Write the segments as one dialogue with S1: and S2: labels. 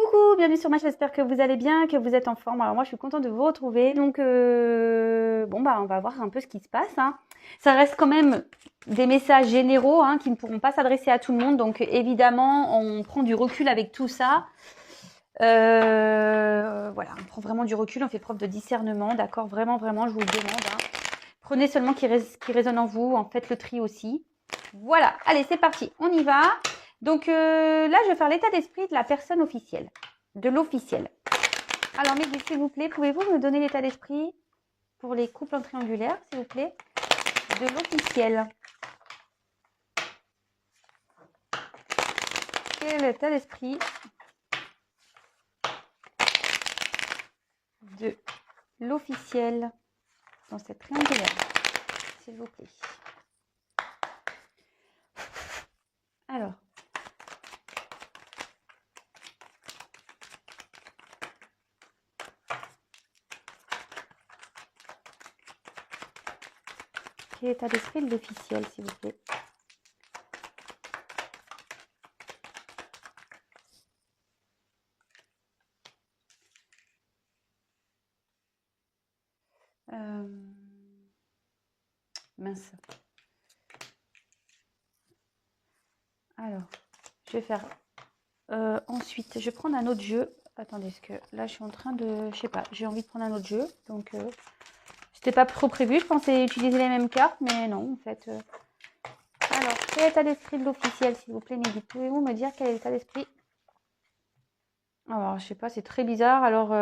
S1: Coucou, bienvenue sur ma chaîne, j'espère que vous allez bien, que vous êtes en forme. Alors moi je suis contente de vous retrouver, donc bon bah on va voir un peu ce qui se passe, hein. Ça reste quand même des messages généraux, hein, qui ne pourront pas s'adresser à tout le monde, donc évidemment on prend du recul avec tout ça. Voilà, on prend vraiment du recul, on fait preuve de discernement, d'accord, vraiment je vous le demande, hein. Prenez seulement qui résonne en vous, en faites le tri aussi. Voilà, allez c'est parti, on y va. Donc là, je vais faire l'état d'esprit de la personne officielle, de l'officiel. Alors, Mehdi, s'il vous plaît, pouvez-vous me donner l'état d'esprit pour les couples en triangulaire, s'il vous plaît, de l'officiel? Quel est l'état d'esprit de l'officiel dans cette triangulaire, s'il vous plaît? Alors. Quel est l'état d'esprit de l'officiel, s'il vous plaît? Mince. Alors, je vais faire ensuite, je vais prendre un autre jeu. Attendez, parce que là, je suis en train de... Je sais pas, j'ai envie de prendre un autre jeu. Donc, c'était pas trop prévu. Je pensais utiliser les mêmes cartes, mais non, en fait. Alors, quel est l'état d'esprit de l'officiel, s'il vous plaît, Mehdi? Pouvez-vous me dire quel est l'état d'esprit? Alors, je sais pas, c'est très bizarre. Alors,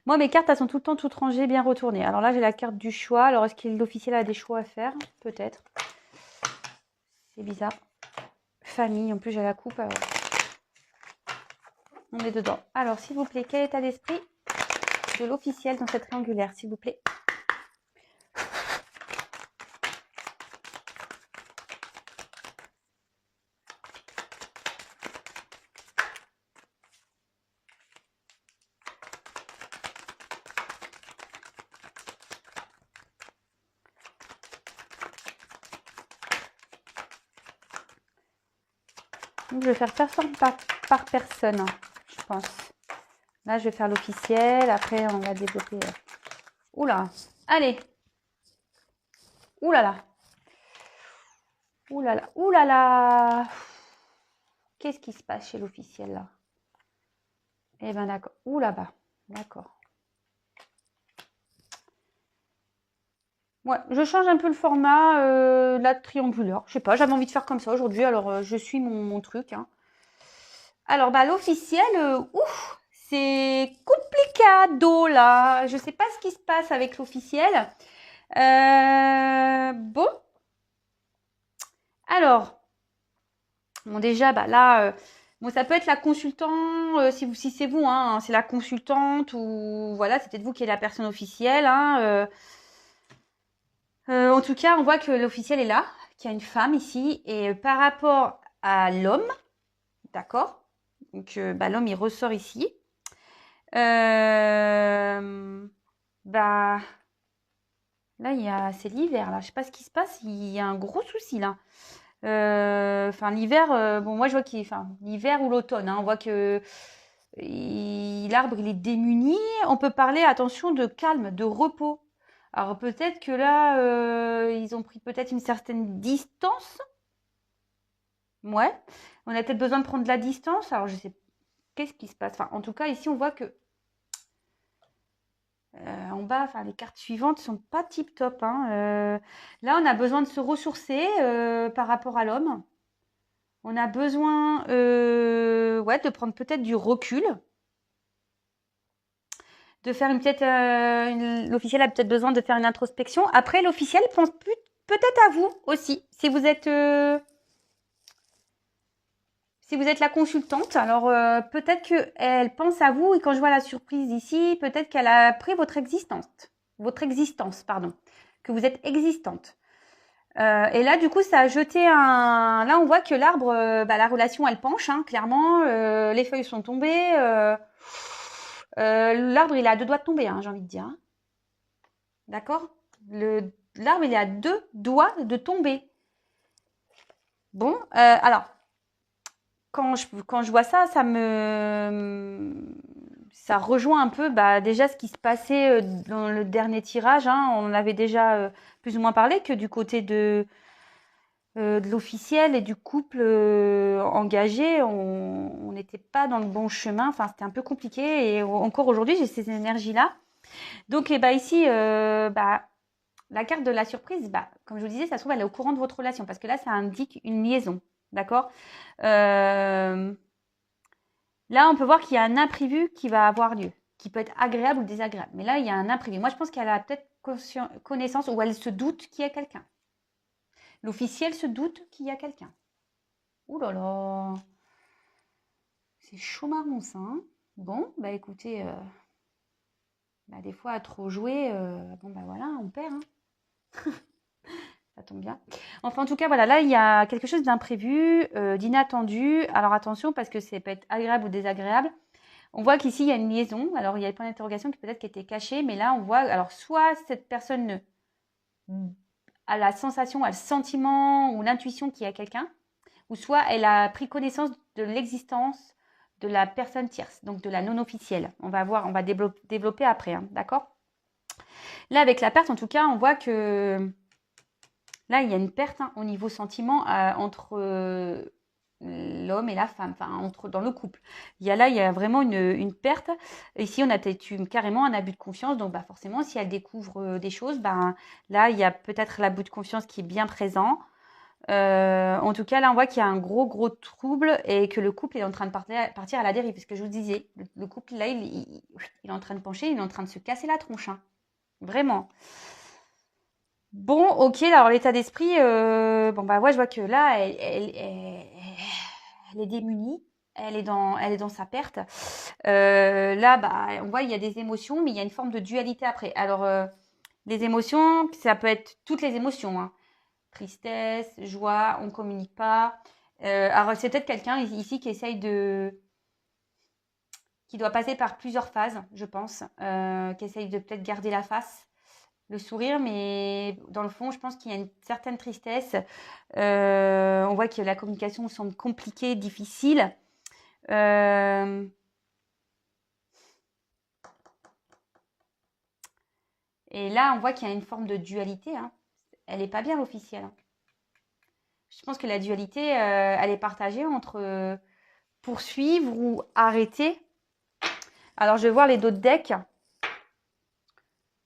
S1: moi, mes cartes, elles sont tout le temps toutes rangées, bien retournées. Alors là, j'ai la carte du choix. Alors, est-ce que l'officiel a des choix à faire? Peut-être. C'est bizarre. Famille, en plus, j'ai la coupe. Alors... On est dedans. Alors, s'il vous plaît, quel est l'état d'esprit de l'officiel dans cette triangulaire, s'il vous plaît? Donc, je vais faire personne par personne, je pense. Là, je vais faire l'officiel. Après, on va développer. Oula, allez. Oulala. Oulala, oulala. Qu'est-ce qui se passe chez l'officiel là? Eh ben d'accord. Ouh là-bas. D'accord. Ouais, je change un peu le format la triangulaire. Je sais pas, j'avais envie de faire comme ça aujourd'hui, alors je suis mon truc, hein. Alors, bah, l'officiel, ouf, c'est complicado là. Je sais pas ce qui se passe avec l'officiel. Bon. Alors, bon, déjà, bah là, bon, ça peut être la consultante, si c'est vous, hein, c'est la consultante ou voilà, c'est peut-être vous qui êtes la personne officielle, hein. En tout cas, on voit que l'officiel est là, qu'il y a une femme ici, et par rapport à l'homme, d'accord? Donc, bah, l'homme, il ressort ici. Bah, là, c'est l'hiver, là. Je sais pas ce qui se passe. Il y a un gros souci, là. Enfin, l'hiver, bon, moi, je vois l'hiver ou l'automne, hein, on voit que l'arbre, il est démuni. On peut parler, attention, de calme, de repos. Alors, peut-être que là, ils ont pris peut-être une certaine distance. Ouais. On a peut-être besoin de prendre de la distance. Alors, je sais, qu'est-ce qui se passe? Enfin, en tout cas, ici, on voit que en bas, enfin, les cartes suivantes sont pas tip top, hein. Là, on a besoin de se ressourcer par rapport à l'homme. On a besoin ouais, de prendre peut-être du recul, de faire l'officiel a peut-être besoin de faire une introspection. Après, l'officiel pense peut-être à vous aussi, si vous êtes la consultante. Alors peut-être qu'elle pense à vous et quand je vois la surprise ici, peut-être qu'elle a pris votre existence, pardon, que vous êtes existante. Et là, du coup, ça a jeté un... Là, on voit que l'arbre, bah, la relation, elle penche, hein, clairement. Les feuilles sont tombées. L'arbre, il est à deux doigts de tomber, hein, j'ai envie de dire, hein. D'accord? L'arbre, il est à deux doigts de tomber. Bon, alors, quand je vois ça, ça rejoint un peu déjà ce qui se passait dans le dernier tirage. Hein. On en avait déjà plus ou moins parlé que du côté de l'officiel et du couple engagé, on n'était pas dans le bon chemin. Enfin, c'était un peu compliqué. Et encore aujourd'hui, j'ai ces énergies-là. Donc, ici, la carte de la surprise, comme je vous disais, ça se trouve, elle est au courant de votre relation. Parce que là, ça indique une liaison. D'accord Là, on peut voir qu'il y a un imprévu qui va avoir lieu, qui peut être agréable ou désagréable. Mais là, il y a un imprévu. Moi, je pense qu'elle a peut-être connaissance ou elle se doute qu'il y a quelqu'un. L'officiel se doute qu'il y a quelqu'un. Ouh là là, c'est chaud marron ça. Hein. Bon, écoutez, des fois à trop jouer, voilà, on perd. Hein. Ça tombe bien. Enfin, en tout cas, voilà, là, il y a quelque chose d'imprévu, d'inattendu. Alors attention, parce que ça peut être agréable ou désagréable. On voit qu'ici, il y a une liaison. Alors, il y a le point d'interrogation qui peut-être était caché, mais là, on voit, alors soit cette personne a la sensation, a le sentiment ou l'intuition qu'il y a quelqu'un, ou soit elle a pris connaissance de l'existence de la personne tierce, donc de la non officielle. On va développer après, hein, d'accord? Là, avec la perte, en tout cas, on voit que là, il y a une perte au niveau sentiment entre l'homme et la femme, enfin dans le couple. Il y a vraiment une perte. Ici, on a carrément un abus de confiance. Donc, forcément, si elle découvre des choses, là, il y a peut-être l'abus de confiance qui est bien présent. En tout cas, là, on voit qu'il y a un gros trouble et que le couple est en train de partir à la dérive. Parce que je vous disais, le couple, là, il est en train de pencher, il est en train de se casser la tronche. Hein. Vraiment. Bon, ok, alors l'état d'esprit, je vois que là, elle est démunie. Elle est dans sa perte. Là, on voit il y a des émotions, mais il y a une forme de dualité après. Alors, les émotions, ça peut être toutes les émotions. Hein. Tristesse, joie, on ne communique pas. Alors, c'est peut-être quelqu'un ici qui qui doit passer par plusieurs phases, je pense, qui essaye de peut-être garder la face, le sourire, mais dans le fond, je pense qu'il y a une certaine tristesse. On voit que la communication semble compliquée, difficile. Et là, on voit qu'il y a une forme de dualité. Hein. Elle n'est pas bien, l'officielle. Hein. Je pense que la dualité, elle est partagée entre poursuivre ou arrêter. Alors, je vais voir les d'autres decks.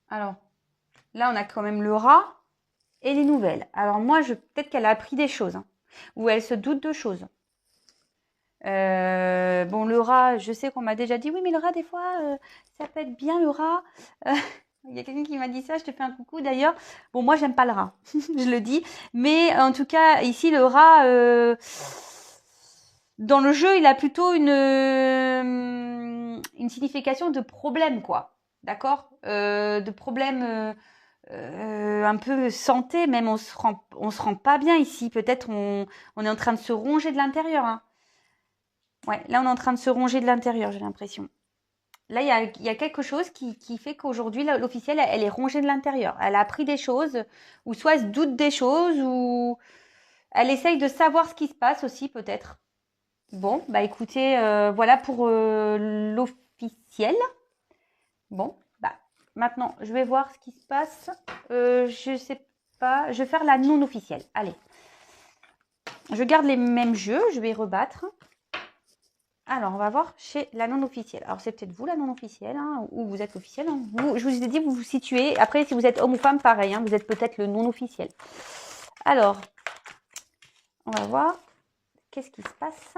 S1: Alors, là, on a quand même le rat et les nouvelles. Alors, moi, peut-être qu'elle a appris des choses. Hein, ou elle se doute de choses. Le rat, je sais qu'on m'a déjà dit, oui, mais le rat, des fois, ça peut être bien le rat. Il y a quelqu'un qui m'a dit ça, je te fais un coucou d'ailleurs. Bon, moi, j'aime pas le rat, je le dis. Mais en tout cas, ici, le rat, dans le jeu, il a plutôt une signification de problème, quoi. D'accord de problème un peu santé, même on se rend pas bien ici. Peut-être on est en train de se ronger de l'intérieur. Hein. Ouais, là, on est en train de se ronger de l'intérieur, j'ai l'impression. Là, il y a quelque chose qui fait qu'aujourd'hui, l'officielle, elle est rongée de l'intérieur. Elle a appris des choses, ou soit elle se doute des choses, ou elle essaye de savoir ce qui se passe aussi, peut-être. Bon, écoutez, voilà pour l'officiel. Bon, maintenant, je vais voir ce qui se passe. Je sais pas, je vais faire la non officielle. Allez. Je garde les mêmes jeux, je vais rebattre. Alors, on va voir chez la non-officielle. Alors, c'est peut-être vous, la non-officielle, hein, ou vous êtes l'officielle. Hein. Je vous ai dit, vous vous situez. Après, si vous êtes homme ou femme, pareil. Hein, vous êtes peut-être le non-officiel. Alors, on va voir. Qu'est-ce qui se passe?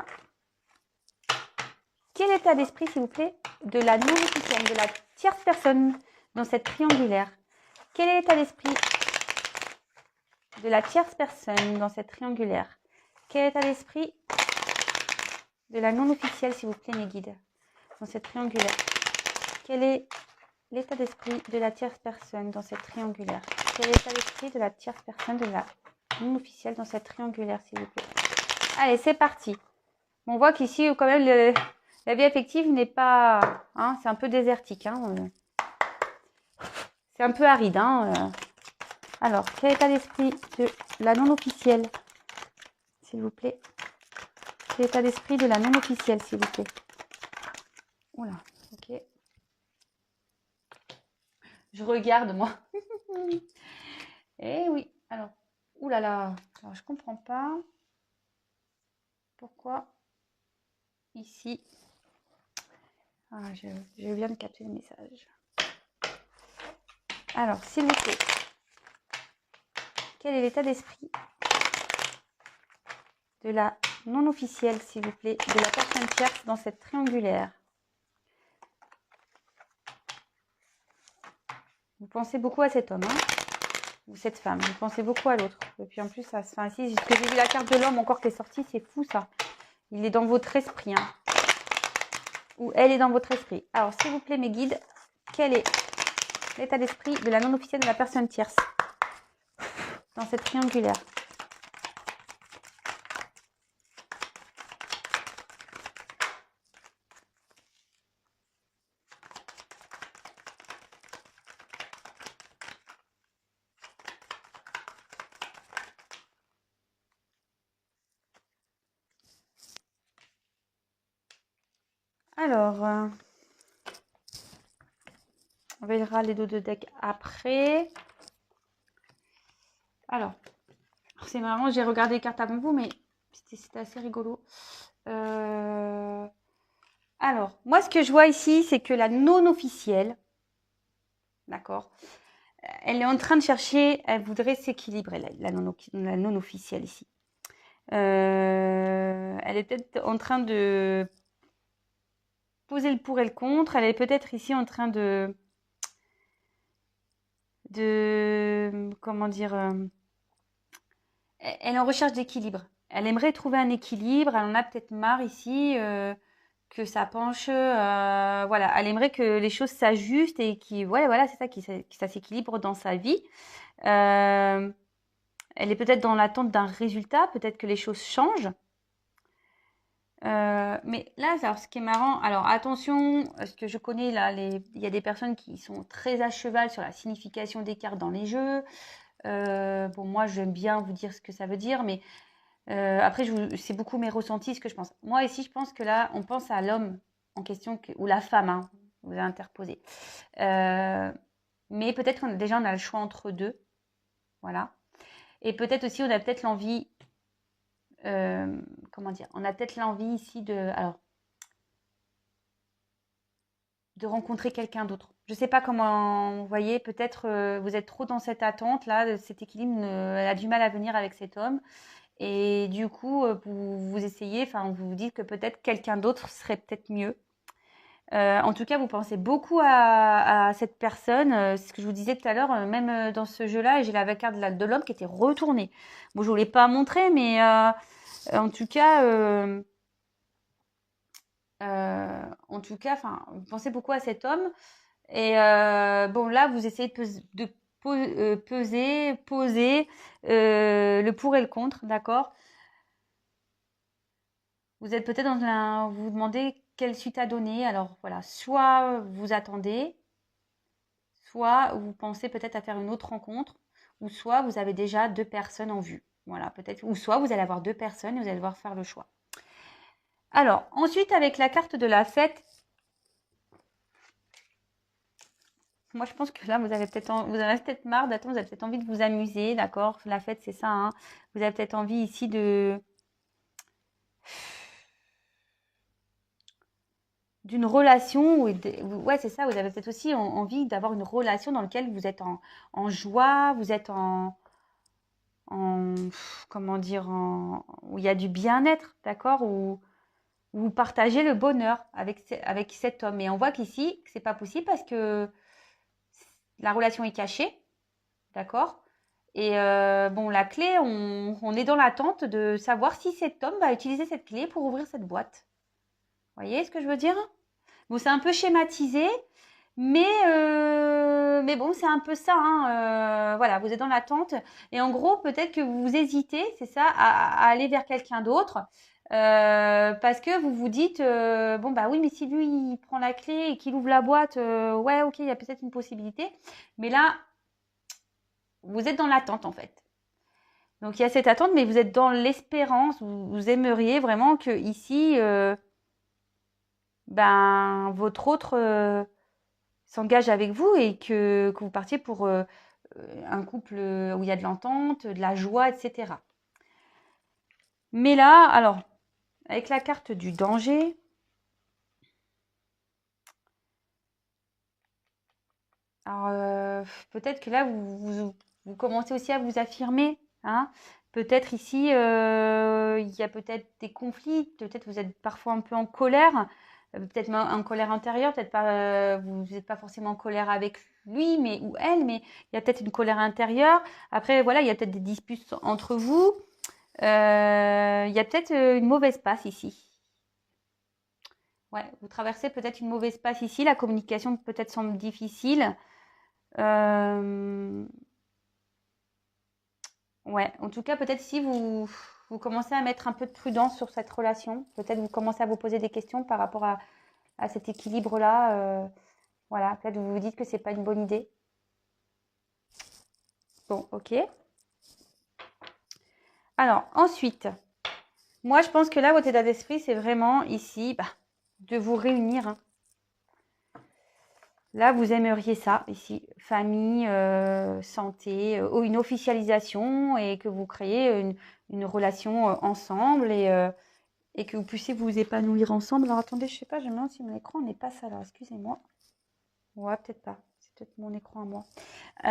S1: Quel état d'esprit, s'il vous plaît, de la non-officielle, de la tierce personne dans cette triangulaire? Quel est l'état d'esprit de la tierce personne dans cette triangulaire? Quel est l'état d'esprit de la non-officielle, s'il vous plaît, mes guides, dans cette triangulaire? Quel est l'état d'esprit de la tierce personne dans cette triangulaire? Quel est l'état d'esprit de la tierce personne de la non-officielle dans cette triangulaire, s'il vous plaît? Allez, c'est parti. On voit qu'ici, quand même, la vie affective n'est pas... Hein, c'est un peu désertique. Hein, c'est un peu aride. Hein, Alors, quel état d'esprit de la non-officielle, s'il vous plaît? C'est l'état d'esprit de la non officielle, s'il vous plaît. Oula, ok. Je regarde, moi. Eh oui, alors, oulala, alors je comprends pas pourquoi ici. Ah, je viens de capter le message. Alors, s'il vous plaît, quel est l'état d'esprit de la non officielle, s'il vous plaît, de la personne tierce dans cette triangulaire? Vous pensez beaucoup à cet homme, hein, ou cette femme. Vous pensez beaucoup à l'autre. Et puis en plus, ça se fait ainsi. Parce que j'ai vu la carte de l'homme encore qui est sortie, c'est fou ça. Il est dans votre esprit, hein. Ou elle est dans votre esprit. Alors, s'il vous plaît, mes guides, quel est l'état d'esprit de la non officielle de la personne tierce dans cette triangulaire? Alors, on verra les dos de deck après. Alors, c'est marrant, j'ai regardé les cartes avant vous, mais c'était assez rigolo. Alors, moi, ce que je vois ici, c'est que la non officielle, d'accord, elle est en train de chercher, elle voudrait s'équilibrer, la non officielle ici. Elle est peut-être en train de poser le pour et le contre. Elle est peut-être ici en train comment dire, elle est en recherche d'équilibre. Elle aimerait trouver un équilibre. Elle en a peut-être marre ici que ça penche. Voilà, elle aimerait que les choses s'ajustent et voilà, c'est ça, que ça s'équilibre dans sa vie. Elle est peut-être dans l'attente d'un résultat. Peut-être que les choses changent. Mais là, alors, ce qui est marrant, alors attention, ce que je connais là, il y a des personnes qui sont très à cheval sur la signification des cartes dans les jeux. Bon, moi, j'aime bien vous dire ce que ça veut dire, mais après, c'est beaucoup mes ressentis, ce que je pense. Moi, ici, je pense que là, on pense à l'homme en question, ou la femme, hein, vous avez interposé. Mais peut-être déjà, on a le choix entre deux. Voilà. Et peut-être aussi, on a peut-être l'envie, comment dire, on a peut-être l'envie ici de rencontrer quelqu'un d'autre. Je ne sais pas comment vous voyez, peut-être vous êtes trop dans cette attente là, cet équilibre, elle a du mal à venir avec cet homme. Et du coup, vous essayez, enfin, vous vous dites que peut-être quelqu'un d'autre serait peut-être mieux. En tout cas, vous pensez beaucoup à cette personne. C'est ce que je vous disais tout à l'heure, même dans ce jeu-là, j'ai la carte de l'homme qui était retournée. Bon, je ne vous l'ai pas montré, mais en tout cas, enfin, vous pensez beaucoup à cet homme. Et bon, là, vous essayez de poser le pour et le contre, d'accord? Vous êtes peut-être vous vous demandez quelle suite à donner. Alors voilà, soit vous attendez, soit vous pensez peut-être à faire une autre rencontre, ou soit vous avez déjà deux personnes en vue. Voilà, peut-être, ou soit vous allez avoir deux personnes et vous allez devoir faire le choix. Alors, ensuite, avec la carte de la fête, moi, je pense que là, vous en avez peut-être marre d'attendre, vous avez peut-être envie de vous amuser, d'accord? La fête, c'est ça, hein. Vous avez peut-être envie ici d'une relation, ouais, c'est ça, vous avez peut-être aussi envie d'avoir une relation dans laquelle vous êtes en joie, vous êtes comment dire, où il y a du bien-être, d'accord? Où vous partagez le bonheur avec cet homme. Et on voit qu'ici, c'est pas possible parce que la relation est cachée, d'accord? Et bon, la clé, on est dans l'attente de savoir si cet homme va utiliser cette clé pour ouvrir cette boîte. Vous voyez ce que je veux dire? Bon, c'est un peu schématisé, mais bon, c'est un peu ça, hein, voilà, vous êtes dans l'attente. Et en gros, peut-être que vous hésitez, c'est ça, à aller vers quelqu'un d'autre. Parce que vous vous dites, bon, bah oui, mais si lui, il prend la clé et qu'il ouvre la boîte, ouais, ok, il y a peut-être une possibilité. Mais là, vous êtes dans l'attente, en fait. Donc, il y a cette attente, mais vous êtes dans l'espérance, vous aimeriez vraiment que ici, ben, votre autre s'engage avec vous et que vous partiez pour un couple où il y a de l'entente, de la joie, etc. Mais là, alors, avec la carte du danger, alors peut-être que là, vous commencez aussi à vous affirmer, hein. Peut-être ici, il y a peut-être des conflits, peut-être vous êtes parfois un peu en colère, peut-être en colère intérieure, peut-être pas, vous n'êtes pas forcément en colère avec lui mais ou elle, mais il y a peut-être une colère intérieure. Après, voilà, il y a peut-être des disputes entre vous. Il y a peut-être une mauvaise passe ici. Ouais, vous traversez peut-être une mauvaise passe ici. La communication peut-être semble difficile. Euh, ouais, en tout cas, peut-être si vous commencez à mettre un peu de prudence sur cette relation, peut-être vous commencez à vous poser des questions par rapport à cet équilibre-là. Voilà, peut-être vous vous dites que c'est pas une bonne idée. Bon, ok. Alors, ensuite, moi, je pense que là, votre état d'esprit, c'est vraiment ici de vous réunir. Hein. Là, vous aimeriez ça, ici, famille, santé, une officialisation et que vous créez une relation ensemble et que vous puissiez vous épanouir ensemble. Alors, attendez, je sais pas, je me demande si mon écran n'est pas ça là, excusez-moi. Ouais, peut-être pas, c'est peut-être mon écran à moi.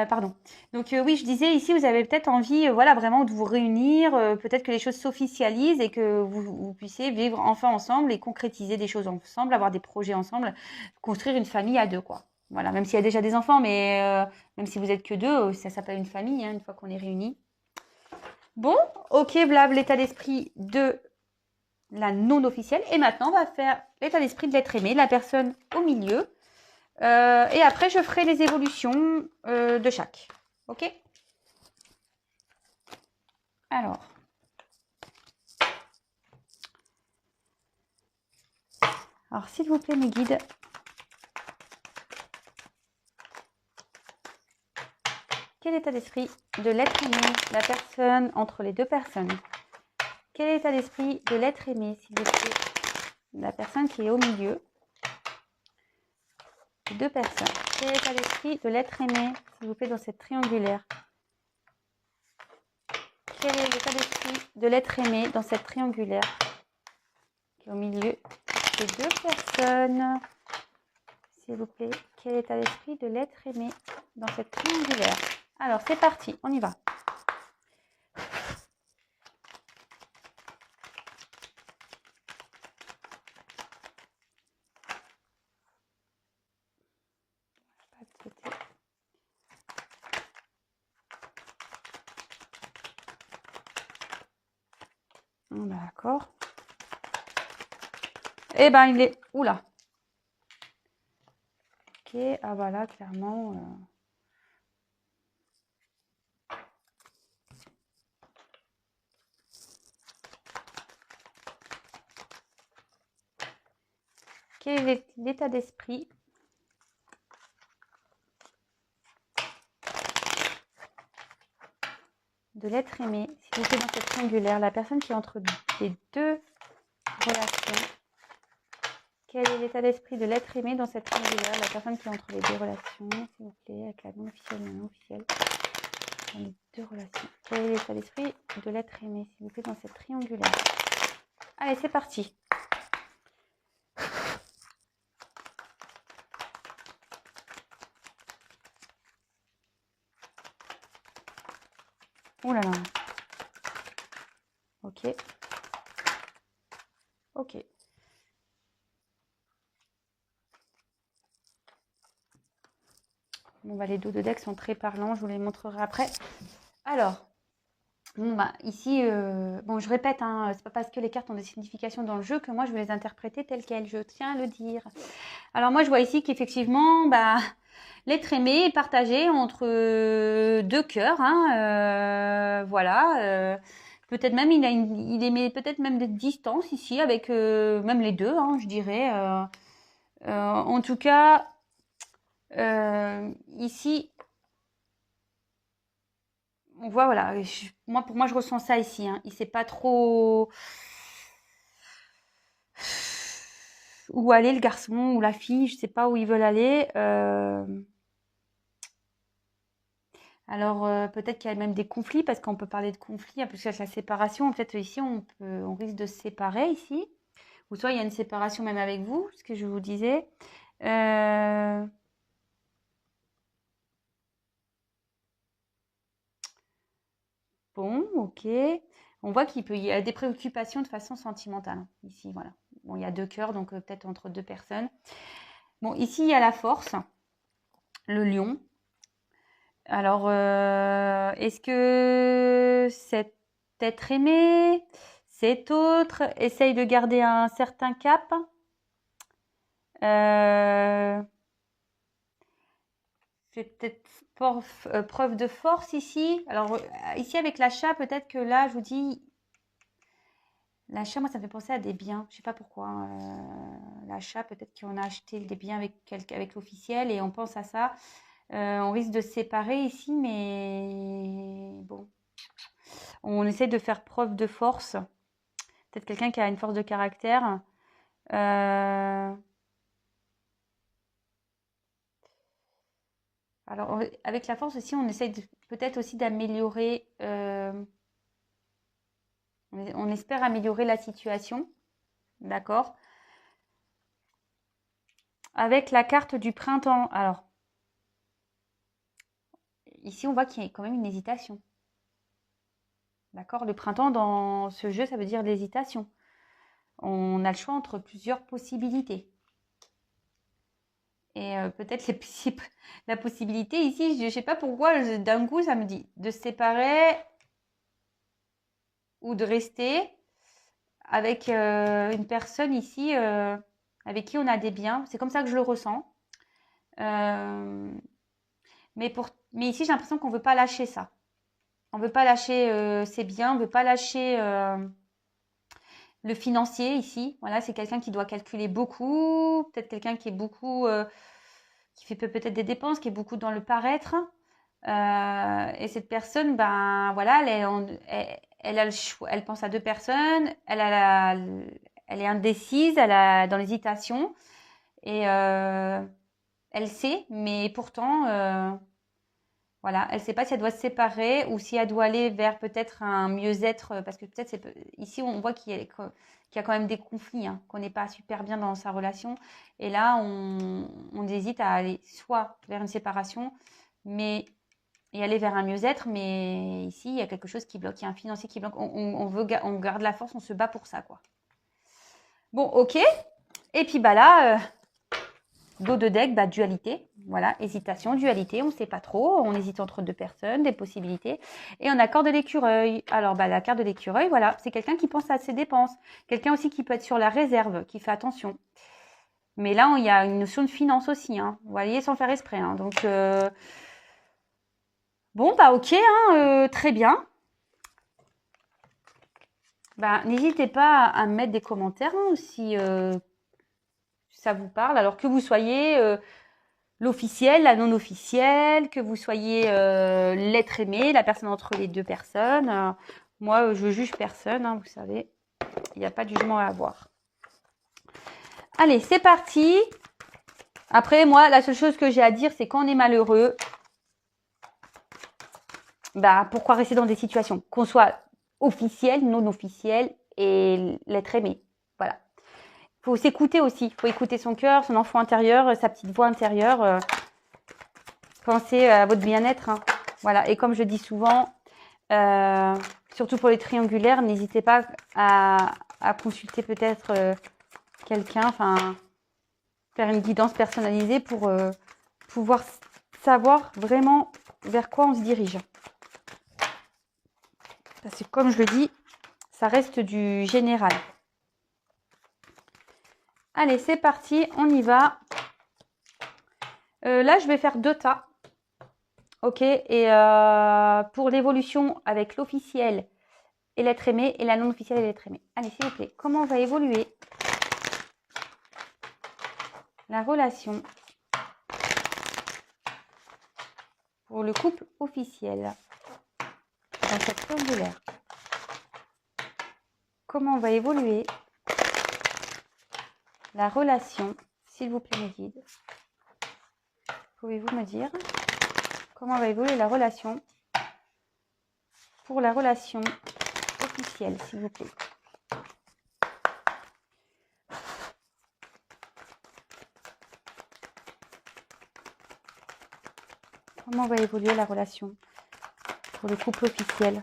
S1: Pardon. Donc, oui, je disais, ici, vous avez peut-être envie, voilà, vraiment de vous réunir, peut-être que les choses s'officialisent et que vous puissiez vivre enfin ensemble et concrétiser des choses ensemble, avoir des projets ensemble, construire une famille à deux, quoi. Voilà, même s'il y a déjà des enfants, mais même si vous êtes que deux, ça s'appelle une famille, hein, une fois qu'on est réunis. Bon, ok, blab, l'état d'esprit de la non officielle. Et maintenant, on va faire l'état d'esprit de l'être aimé, la personne au milieu. Et après, je ferai les évolutions de chaque. Ok? Alors, s'il vous plaît, mes guides. Quel état d'esprit de l'être aimé, la personne entre les deux personnes? Quel est l'état d'esprit de l'être aimé, s'il vous plaît, la personne qui est au milieu? Deux personnes. Quel est l'état d'esprit de l'être aimé, s'il vous plaît, dans cette triangulaire? Quel est l'état d'esprit de l'être aimé dans cette triangulaire qui est au milieu des deux personnes? S'il vous plaît, quel est l'état d'esprit de l'être aimé dans cette triangulaire? Alors, c'est parti, on y va. D'accord. Eh ben, il est... Oula. Ok, ah voilà, clairement... Quel est l'état d'esprit de l'être aimé, s'il vous plaît, dans cette triangulaire, la personne qui est entre les deux relations? Quel est l'état d'esprit de l'être aimé dans cette triangulaire, la personne qui est entre les deux relations, s'il vous plaît, avec la non officielle et la non officielle, dans les deux relations? Quel est l'état d'esprit de l'être aimé, s'il vous plaît, dans cette triangulaire? Allez, c'est parti. Oh là là. Ok. Ok. Bon, les dos de deck sont très parlants, je vous les montrerai après. Alors, bon, ici, bon, je répète, hein, c'est pas parce que les cartes ont des significations dans le jeu que moi je vais les interpréter telles quelles, je tiens à le dire. Alors moi je vois ici qu'effectivement, l'être aimé est partagé entre deux cœurs, hein, voilà. Peut-être même il émet peut-être même des distances ici avec même les deux, hein, je dirais. En tout cas, ici, on voit, voilà, pour moi, je ressens ça ici. Hein. Il sait pas trop où aller, le garçon ou la fille. Je sais pas où ils veulent aller. Alors, peut-être qu'il y a même des conflits, parce qu'on peut parler de conflits, parce que la séparation, en fait, ici, on risque de se séparer, ici. Ou soit il y a une séparation même avec vous, ce que je vous disais. Bon, ok. On voit qu'il y a des préoccupations de façon sentimentale, hein, ici, voilà. Bon, il y a 2 cœurs, donc peut-être entre 2 personnes. Bon, ici, il y a la force, le lion. Alors, est-ce que cet être aimé, cet autre, essaye de garder un certain cap? C'est peut-être preuve de force ici. Alors, ici, avec l'achat, peut-être que là, je vous dis, l'achat, moi, ça me fait penser à des biens. Je sais pas pourquoi. L'achat, peut-être qu'on a acheté des biens avec l'officiel et on pense à ça. On risque de se séparer ici, mais bon. On essaie de faire preuve de force. Peut-être quelqu'un qui a une force de caractère. Alors, avec la force aussi, on essaie peut-être aussi d'améliorer. On espère améliorer la situation. D'accord? Avec la carte du printemps. Alors, ici, on voit qu'il y a quand même une hésitation. D'accord? Le printemps, dans ce jeu, ça veut dire l'hésitation. On a le choix entre plusieurs possibilités. Et peut-être la possibilité ici, je ne sais pas pourquoi, d'un coup, ça me dit de se séparer ou de rester avec une personne ici avec qui on a des biens. C'est comme ça que je le ressens. Mais ici, j'ai l'impression qu'on ne veut pas lâcher ça. On ne veut pas lâcher ses biens, on ne veut pas lâcher le financier ici. Voilà, c'est quelqu'un qui doit calculer beaucoup, peut-être quelqu'un qui est beaucoup, qui fait peut-être des dépenses, qui est beaucoup dans le paraître. Et cette personne, ben voilà, elle a le choix, elle pense à 2 personnes, elle est indécise, elle a dans l'hésitation et elle sait, mais pourtant, voilà, elle ne sait pas si elle doit se séparer ou si elle doit aller vers peut-être un mieux-être, parce que peut-être ici on voit qu'il y a quand même des conflits, hein, qu'on n'est pas super bien dans sa relation. Et là, on hésite à aller soit vers une séparation, et aller vers un mieux-être, mais ici, il y a quelque chose qui bloque, il y a un financier qui bloque. On garde la force, on se bat pour ça, quoi. Bon, ok. Et puis, bah là, dos de deck, bah, dualité. Voilà, hésitation, dualité, on ne sait pas trop. On hésite entre 2 personnes, des possibilités. Et on a carte de l'écureuil. Alors, bah, la carte de l'écureuil, voilà, c'est quelqu'un qui pense à ses dépenses. Quelqu'un aussi qui peut être sur la réserve, qui fait attention. Mais là, il y a une notion de finance aussi, hein. Vous voyez, sans faire exprès, hein. Donc, bon, bah, ok, hein, très bien. Bah, n'hésitez pas à me mettre des commentaires, hein, si ça vous parle. Alors que vous soyez l'officiel, la non officielle, que vous soyez l'être aimé, la personne entre les 2 personnes. Moi, je juge personne, hein, vous savez. Il n'y a pas de jugement à avoir. Allez, c'est parti. Après, moi, la seule chose que j'ai à dire, c'est quand on est malheureux, bah, pourquoi rester dans des situations? Qu'on soit officiel, non officiel et l'être aimé. Voilà. Il faut s'écouter aussi. Il faut écouter son cœur, son enfant intérieur, sa petite voix intérieure. Pensez à votre bien-être. Hein. Voilà. Et comme je dis souvent, surtout pour les triangulaires, n'hésitez pas à consulter peut-être quelqu'un, enfin, faire une guidance personnalisée pour pouvoir savoir vraiment vers quoi on se dirige. Parce que comme je le dis, ça reste du général. Allez, c'est parti, on y va. Là, je vais faire 2 tas. Ok, et pour l'évolution avec l'officiel et l'être aimé, et la non officielle et l'être aimé. Allez, s'il vous plaît, comment va évoluer la relation pour le couple officiel? cette triangulaire. Comment va évoluer la relation, s'il vous plaît mes guides? Pouvez-vous me dire comment va évoluer la relation pour la relation officielle, s'il vous plaît? Comment va évoluer la relation pour le couple officiel?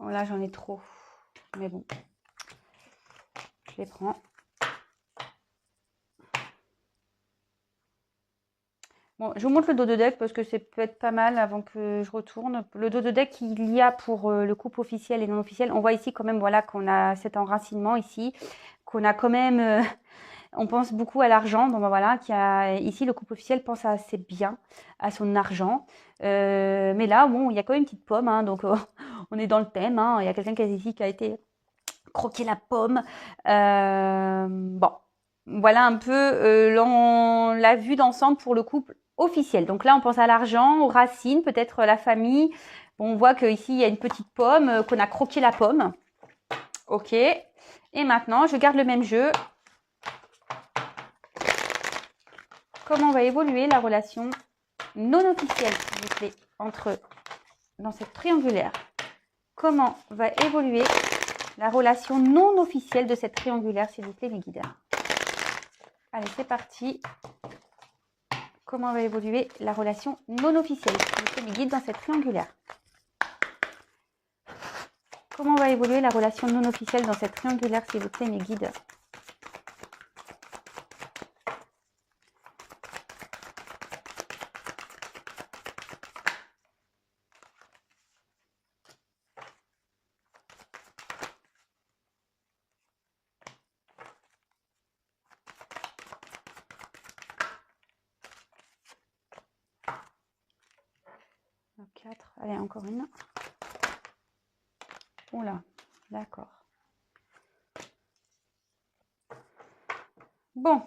S1: Oh là, j'en ai trop. Mais bon, je les prends. Bon, je vous montre le dos de deck parce que c'est peut-être pas mal avant que je retourne. Le dos de deck qu'il y a pour le couple officiel et non officiel. On voit ici quand même voilà, qu'on a cet enracinement ici, qu'on a quand même... on pense beaucoup à l'argent. Donc voilà, ici le couple officiel pense à ses biens, à son argent. Mais là, bon, il y a quand même une petite pomme. Hein, donc on est dans le thème. Hein, il y a quelqu'un ici qui a été croquer la pomme. Bon, voilà un peu la vue d'ensemble pour le couple officiel. Donc là, on pense à l'argent, aux racines, peut-être la famille. Bon, on voit qu'ici, il y a une petite pomme, qu'on a croqué la pomme. Ok. Et maintenant, je garde le même jeu. Comment va évoluer la relation non officielle, s'il vous plaît, entre eux, dans cette triangulaire? Comment va évoluer la relation non officielle de cette triangulaire, s'il vous plaît, mes guides? Allez, c'est parti. Comment va évoluer la relation non officielle, s'il vous plaît, mes guides, dans cette triangulaire? Comment va évoluer la relation non officielle dans cette triangulaire, s'il vous plaît, mes guides? Quatre. Allez, encore une. Oula, d'accord. Bon.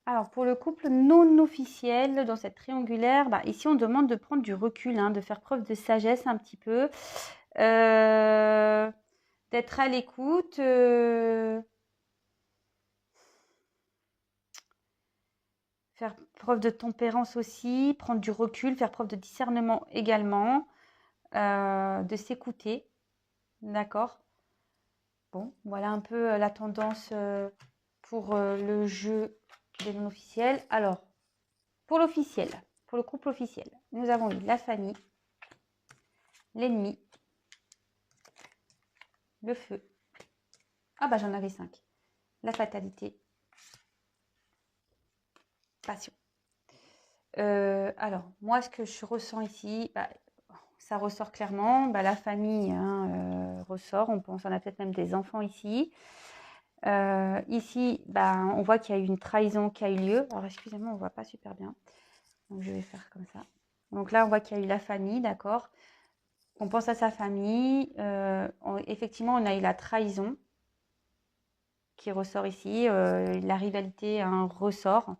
S1: Alors, pour le couple non officiel, dans cette triangulaire, bah, ici, on demande de prendre du recul, hein, de faire preuve de sagesse un petit peu, d'être à l'écoute, faire preuve de tempérance aussi, prendre du recul, faire preuve de discernement également, de s'écouter, d'accord? Bon, voilà un peu la tendance pour le jeu des non officiels. Alors, pour l'officiel, pour le couple officiel, nous avons eu la famille, l'ennemi, le feu. Ah bah j'en avais 5. La fatalité, passion. Alors, moi, ce que je ressens ici, bah, ça ressort clairement. Bah, la famille hein, ressort. On a peut-être même des enfants ici. Ici, bah, on voit qu'il y a eu une trahison qui a eu lieu. Alors, excusez-moi, on ne voit pas super bien. Donc, je vais faire comme ça. Donc là, on voit qu'il y a eu la famille, d'accord. On pense à sa famille. Effectivement, on a eu la trahison qui ressort ici. La rivalité hein, ressort.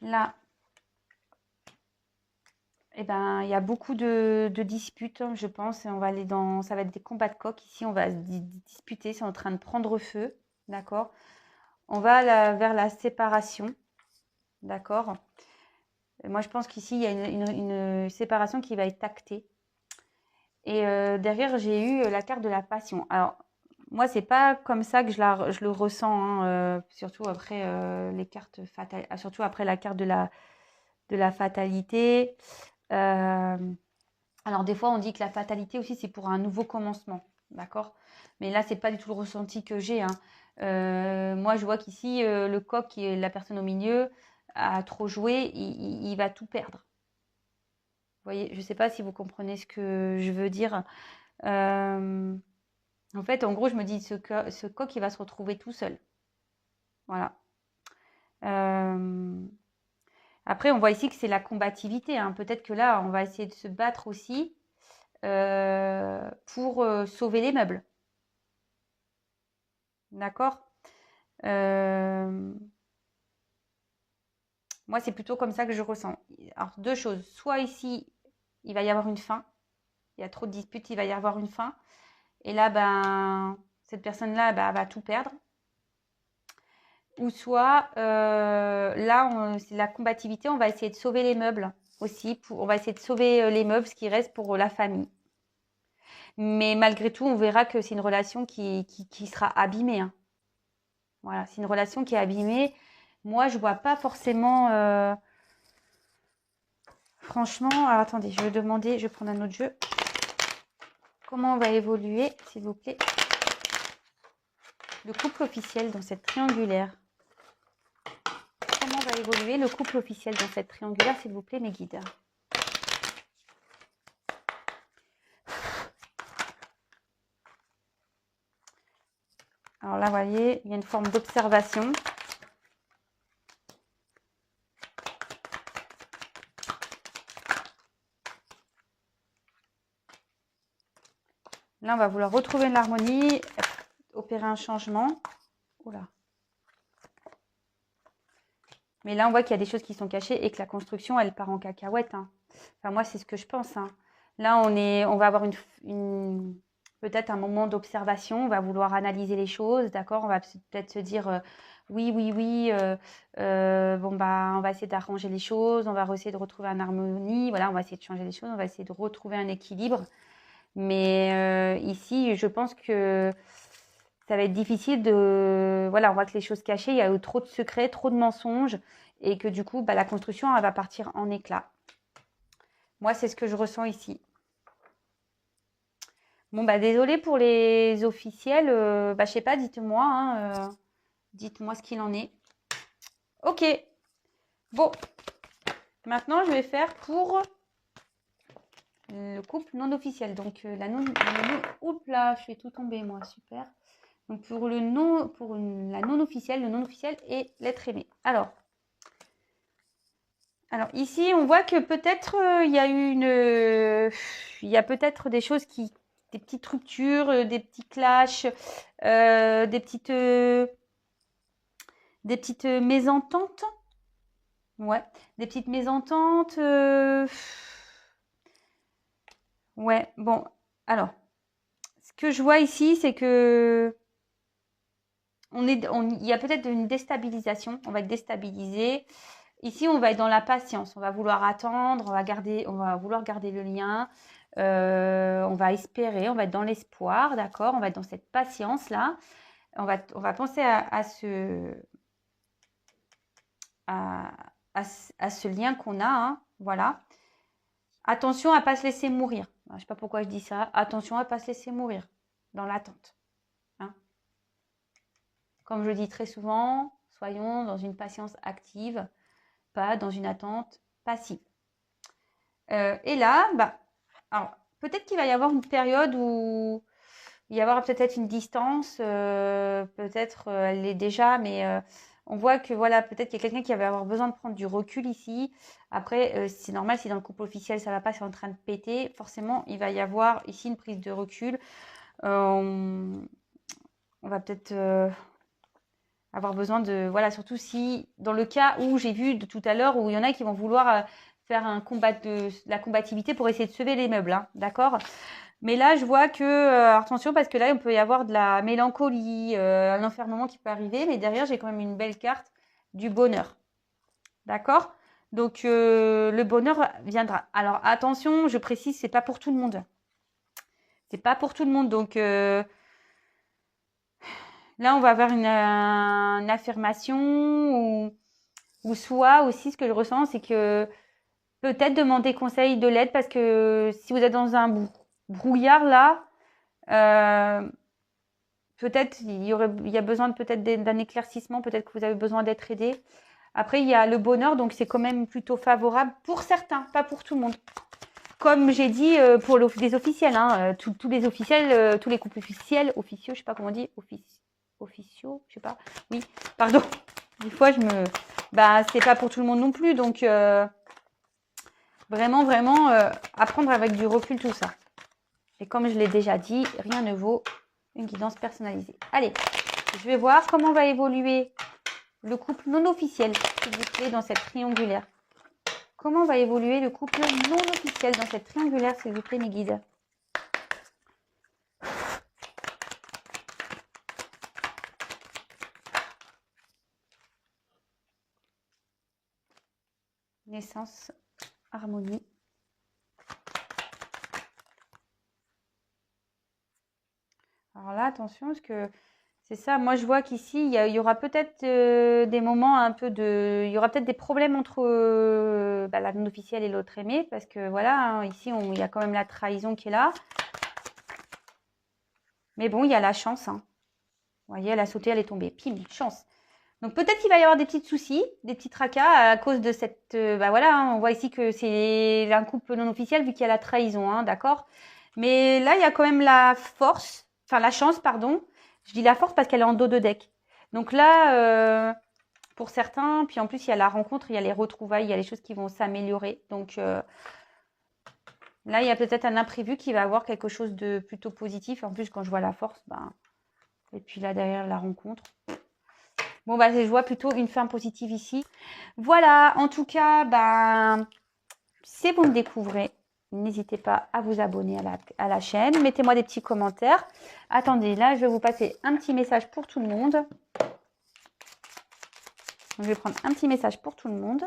S1: Là, eh ben, il y a beaucoup de disputes, je pense. Et on va aller ça va être des combats de coq. Ici, on va se disputer. C'est en train de prendre feu. D'accord. On va vers la séparation. D'accord. Moi, je pense qu'ici, il y a une séparation qui va être actée. Et derrière, j'ai eu la carte de la passion. Alors, moi, c'est pas comme ça que je le ressens. Hein, surtout après les cartes fatales. Surtout après la carte de la fatalité. Alors, des fois, on dit que la fatalité aussi, c'est pour un nouveau commencement. D'accord? Mais là, c'est pas du tout le ressenti que j'ai. Hein. Moi, je vois qu'ici, le coq, qui est la personne au milieu, a trop joué, il va tout perdre. Vous voyez, je ne sais pas si vous comprenez ce que je veux dire. En fait, en gros, je me dis, ce coq, il va se retrouver tout seul. Voilà. Après, on voit ici que c'est la combativité, hein. Peut-être que là, on va essayer de se battre aussi pour sauver les meubles. D'accord. Moi, c'est plutôt comme ça que je ressens. Alors, deux choses. Soit ici, il va y avoir une fin. Il y a trop de disputes, il va y avoir une fin. Et là, ben, cette personne-là va tout perdre. Ou soit, là, c'est la combativité. On va essayer de sauver les meubles aussi. On va essayer de sauver les meubles, ce qui reste pour la famille. Mais malgré tout, on verra que c'est une relation qui sera abîmée, hein. Voilà, c'est une relation qui est abîmée. Moi, je vois pas forcément. Franchement, alors attendez, je vais demander, je vais prendre un autre jeu. Comment on va évoluer, s'il vous plaît, le couple officiel dans cette triangulaire? Comment va évoluer le couple officiel dans cette triangulaire, s'il vous plaît, mes guides? Alors là, vous voyez, il y a une forme d'observation. Là, on va vouloir retrouver l'harmonie, opérer un changement. Oula. Mais là, on voit qu'il y a des choses qui sont cachées et que la construction, elle part en cacahuète, hein. Enfin, moi, c'est ce que je pense, hein. Là, on va avoir peut-être un moment d'observation. On va vouloir analyser les choses, d'accord? On va peut-être se dire oui, bon, bah, on va essayer d'arranger les choses. On va essayer de retrouver une harmonie. Voilà, on va essayer de changer les choses. On va essayer de retrouver un équilibre. Mais ici, je pense que ça va être difficile de... Voilà, on voit que les choses cachées, il y a eu trop de secrets, trop de mensonges, et que du coup, bah, la construction, elle va partir en éclats. Moi, c'est ce que je ressens ici. Bon, bah, désolé pour les officiels. Bah, je sais pas, dites-moi, hein, dites-moi ce qu'il en est. Ok. Bon. Maintenant, je vais faire pour le couple non officiel. Donc, oups là, je fais tout tomber, moi. Super. Donc, pour la non officielle, le non officiel et l'être aimé. Alors, ici, on voit que peut-être il y a il y a peut-être des choses des petites ruptures, des petits clashs, des petites mésententes. Ouais, des petites mésententes. Ouais, bon, alors, ce que je vois ici, c'est que il y a peut-être une déstabilisation. On va être déstabilisé. Ici, on va être dans la patience. On va vouloir attendre, on va vouloir garder le lien. On va espérer, on va être dans l'espoir, d'accord? On va être dans cette patience-là. On va penser à ce lien qu'on a, hein, voilà. Attention à ne pas se laisser mourir. Je ne sais pas pourquoi je dis ça. Attention à ne pas se laisser mourir dans l'attente, hein. Comme je le dis très souvent, soyons dans une patience active, pas dans une attente passive. Et là, bah, alors, peut-être qu'il va y avoir une période où il va y avoir peut-être une distance, peut-être elle l'est déjà, mais on voit que voilà, peut-être qu'il y a quelqu'un qui va avoir besoin de prendre du recul ici. Après, c'est normal, si dans le couple officiel ça va pas, c'est en train de péter, forcément il va y avoir ici une prise de recul. On va peut-être avoir besoin de... Voilà, surtout si, dans le cas où j'ai vu de tout à l'heure, où il y en a qui vont vouloir faire un combat de la combativité pour essayer de sauver les meubles, hein, d'accord? Mais là, je vois que, attention, parce que là, on peut y avoir de la mélancolie, un enfermement qui peut arriver, mais derrière, j'ai quand même une belle carte du bonheur, d'accord? Donc, le bonheur viendra. Alors, attention, je précise, c'est pas pour tout le monde. C'est pas pour tout le monde, donc... là, on va avoir une affirmation ou soit aussi, ce que je ressens, c'est que peut-être demander conseil de l'aide parce que si vous êtes dans un brouillard là, peut-être il y a besoin peut-être d'un éclaircissement, peut-être que vous avez besoin d'être aidé. Après, il y a le bonheur, donc c'est quand même plutôt favorable pour certains, pas pour tout le monde. comme j'ai dit pour les officiels, hein, tous les officiels, tous les couples officiels, officieux, je sais pas comment on dit, officiaux, je sais pas. Oui, pardon. Des fois, c'est pas pour tout le monde non plus, donc vraiment, apprendre avec du recul tout ça. Et comme je l'ai déjà dit, rien ne vaut une guidance personnalisée. Allez, je vais voir comment va évoluer le couple non officiel, s'il vous plaît, dans cette triangulaire. Comment va évoluer le couple non officiel dans cette triangulaire, s'il vous plaît, mes guides? Naissance, harmonie. Alors là, attention, parce que c'est ça. Moi, je vois qu'ici, il y aura peut-être des moments un peu de... Il y aura peut-être des problèmes entre la non-officielle et l'autre aimé, parce que voilà, hein, ici, il y a quand même la trahison qui est là. Mais bon, il y a la chance. Hein. Vous voyez, elle a sauté, elle est tombée. Pim, chance. Donc peut-être qu'il va y avoir des petits soucis, des petits tracas à cause de cette... voilà, hein, on voit ici que c'est un couple non officiel vu qu'il y a la trahison, hein, d'accord? Mais là, il y a quand même la force, enfin la chance, pardon. Je dis la force parce qu'elle est en dos de deck. Donc là, pour certains, puis en plus, il y a la rencontre, il y a les retrouvailles, il y a les choses qui vont s'améliorer. Donc là, il y a peut-être un imprévu qui va avoir quelque chose de plutôt positif. En plus, quand je vois la force, et puis là, derrière la rencontre... Bon, je vois plutôt une fin positive ici. Voilà, en tout cas, si vous me découvrez, n'hésitez pas à vous abonner à la chaîne. Mettez-moi des petits commentaires. Attendez, là, je vais vous passer un petit message pour tout le monde. Donc, je vais prendre un petit message pour tout le monde.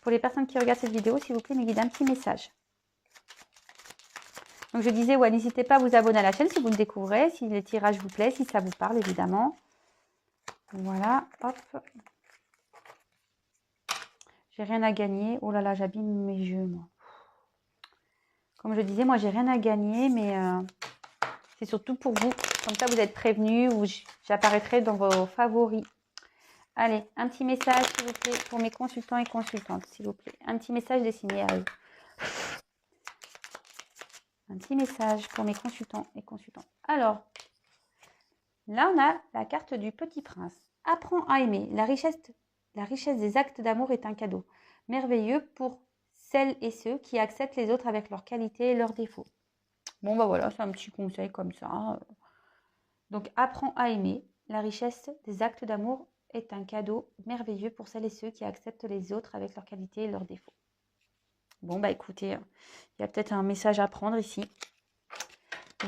S1: Pour les personnes qui regardent cette vidéo, s'il vous plaît, me guidez un petit message. Donc, je disais, ouais, n'hésitez pas à vous abonner à la chaîne si vous me découvrez, si les tirages vous plaisent, si ça vous parle, évidemment. Voilà, hop. J'ai rien à gagner. Oh là là, j'abîme mes jeux, moi. Comme je disais, moi, j'ai rien à gagner, mais c'est surtout pour vous. Comme ça, vous êtes prévenus ou j'apparaîtrai dans vos favoris. Allez, un petit message, s'il vous plaît, pour mes consultants et consultantes, s'il vous plaît. Un petit message dessiné à eux. Un petit message pour mes consultants et consultantes. Alors, là, on a la carte du Petit Prince. Apprends à aimer. La richesse des actes d'amour est un cadeau merveilleux pour celles et ceux qui acceptent les autres avec leurs qualités et leurs défauts. Bon, voilà, c'est un petit conseil comme ça. Donc, apprends à aimer. La richesse des actes d'amour est un cadeau merveilleux pour celles et ceux qui acceptent les autres avec leurs qualités et leurs défauts. Bon, écoutez, il y a peut-être un message à prendre ici.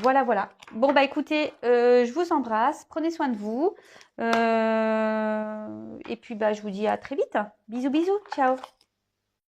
S1: Voilà. Bon, écoutez, je vous embrasse. Prenez soin de vous. Et puis, je vous dis à très vite. Bisous, bisous. Ciao.